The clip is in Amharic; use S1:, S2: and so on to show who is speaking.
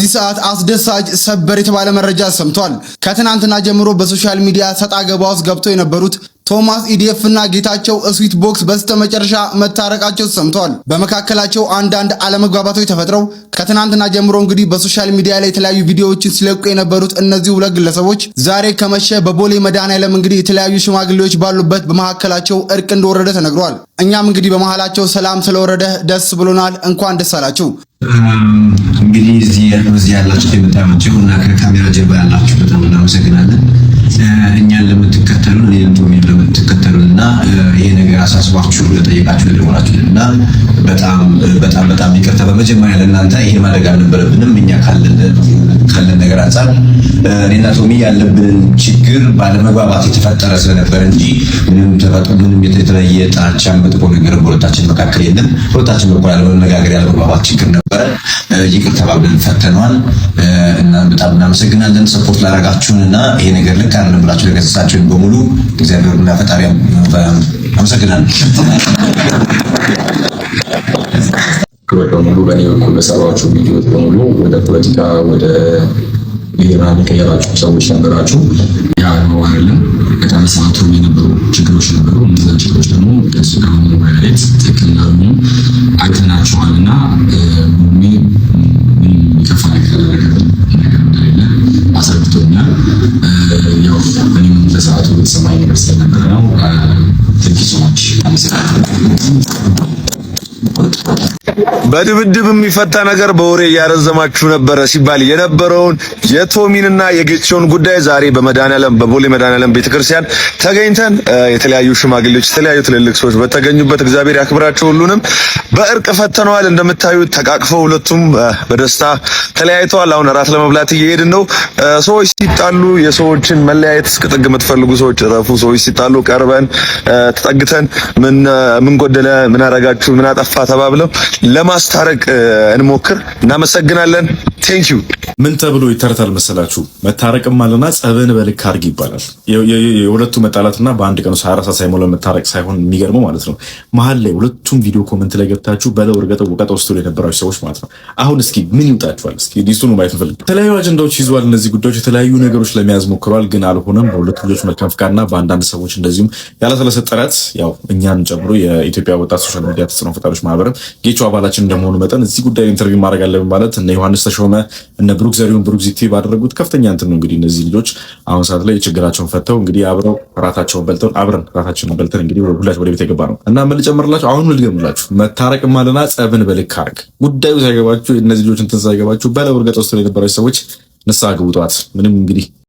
S1: በዚህ ሰዓት አስደሳች ሰበር የተባለ መረጃ ሰምቷል። ከትናንትና ጀምሮ በሶሻል ሚዲያ ሰጣ ገባ ውስጥ ገብተው የነበሩት ቶማስ ኢዲኤፍ እና ጌታቸው ስዊት ቦክስ በስተመጨረሻ መታረቃቸው ሰምቷል። በመካከላቸው አንዳንድ አለመግባባቶች ተፈጥረው ከትናንትና ጀምሮ እንግዲህ በሶሻል ሚዲያ ላይ የተለያዩ ቪዲዮዎችን ሲለቁ የነበሩት እነዚህ ሁለት ግለሰቦች ዛሬ ከመሸ በቦሌ መድኃኔዓለም እንግዲህ የተለያዩ ሽማግሌዎች ባሉበት በመካከላቸው እርቅ እንደወረደ ተነግሯል። እኛም እንግዲህ በመሃላቸው ሰላም ስለወረደ ደስ ብሎናል። እንኳን ደስ አላችሁ።
S2: እንግዲህ እዚህ ያላችሁ የምታዩት እና ከካሜራ ጀርባ ያላችሁ በጣም እናመሰግናለን። እኛን ለምትከተሉ እኔን ቶሚን ለምትከተሉና ይሄ ነገር አሳስባችሁ ለጠየቃችሁ ለደወላችሁና በጣም ይቅርታ። በመጀመሪያ ለእናንተ ይሄ ማድረግ አልነበረብንም። እኛ ካለን ነገር አንፃር እኔና ቶሚ ያለብንን ችግር ባለመግባባት የተፈጠረ ስለነበር እንጂ ምንም የተለየ ጣቻ መጥፎ ነገር በሁለታችን መካከል የለም። ሁለታችን በኩል ያለመነጋገር ያለመግባባት ችግር ነበረ። ይቅርታ ተባብለን ፈተነዋል እና በጣም እናመሰግናለን ሰፖርት ላደረጋችሁንና ይሄ ነገር ልክ አይደለም ብላችሁ ለገሰጻችሁን በሙሉ እግዚአብሔርና ፈጣሪ አመሰግናለን።
S3: በሙሉ በእኔ በኩል በሰራችሁ ቪዲዮዎች በሙሉ ወደ ፖለቲካ ወደ ብሔራዊ ከያላችሁ ሰዎች ነበራችሁ። ያ ነው አይደለም። በጣም ሰዓቱ የነበሩ ችግሮች ነበሩ። እነዚህ ችግሮች ደግሞ ከሱ ጋር መወያየት ትክክል እንዳልሆኑ አይተናቸዋልና ምንም ይከፋ ነገር እንደሌለ አስረድቶኛል። ያው እኔም በሰዓቱ የተሰማኝ ነገር ስለነበረ ነው። ትንሽ ሰዎች
S4: በድብድብ የሚፈታ ነገር በወሬ እያረዘማችሁ ነበረ ሲባል የነበረውን የቶሚንና የጌቾን ጉዳይ ዛሬ በመድኃኔዓለም በቦሌ መድኃኔዓለም ቤተክርስቲያን ተገኝተን የተለያዩ ሽማግሌዎች የተለያዩ ትልልቅ ሰዎች በተገኙበት እግዚአብሔር ያክብራቸው ሁሉንም በእርቅ ፈተነዋል። እንደምታዩት ተቃቅፈው ሁለቱም በደስታ ተለያይተዋል። አሁን እራት ለመብላት እየሄድን ነው። ሰዎች ሲጣሉ የሰዎችን መለያየት እስከ ጥግ የምትፈልጉ ሰዎች ረፉ። ሰዎች ሲጣሉ ቀርበን ተጠግተን ምን ጎደለ፣ ምን አረጋችሁ፣ ምን አጠፋ ተባብለው ለማስታረቅ እንሞክር። እናመሰግናለን። ቴንክ ዩ።
S5: ምን ተብሎ ይተርታል መሰላችሁ? መታረቅም አለና ጸብን በልክ አድርግ ይባላል። የሁለቱ መጣላትና በአንድ ቀን 24 ሰዓት ሳይሞላ መታረቅ ሳይሆን የሚገርመው ማለት ነው መሀል ላይ ሁለቱም ቪዲዮ ኮሜንት ላይ ገብታችሁ በለው እርገጠው ወቀጠው ስትሉ የነበራችሁ ሰዎች ማለት ነው። አሁን እስኪ ምን ይውጣችኋል? እስኪ ዲስቱን ማየት እንፈልግ። የተለያዩ አጀንዳዎች ይዘዋል። እነዚህ ጉዳዮች የተለያዩ ነገሮች ለመያዝ ሞክረዋል፣ ግን አልሆነም። በሁለቱ ልጆች መልካም ፍቃድና በአንዳንድ ሰዎች እንደዚሁም ያላሰለሰ ጥረት ያው እኛን ጨምሮ የኢትዮጵያ ወጣት ሶሻል ሚዲያ ተጽዕኖ ፈጣሪዎች ማህበርም ጌቾ አባላችን እንደመሆኑ መጠን እዚህ ጉዳይ ኢንተርቪው ማድረግ አለብን ማለት እነ ዮሐንስ ተሾመ እነ ብሩክ ዘሪሁን ብሩክ ዚቲ ባደረጉት ከፍተኛ እንትን ነው። እንግዲህ እነዚህ ልጆች አሁን ሰዓት ላይ ችግራቸውን ፈተው እንግዲህ አብረው ራታቸውን በልተው አብረን ራታችንን በልተን እንግዲህ ሁላችን ወደ ቤት የገባ ነው እና ምን ልጨምርላችሁ፣ አሁን ልገምላችሁ መታረቅ ማለና ጸብን በልክ አድርግ ጉዳዩ ሳይገባችሁ እነዚህ ልጆች እንትን ሳይገባችሁ በለው እርገጥ ውስጥ የነበራችሁ ሰዎች ንስሐ ግቡ። ጠዋት ምንም እንግዲህ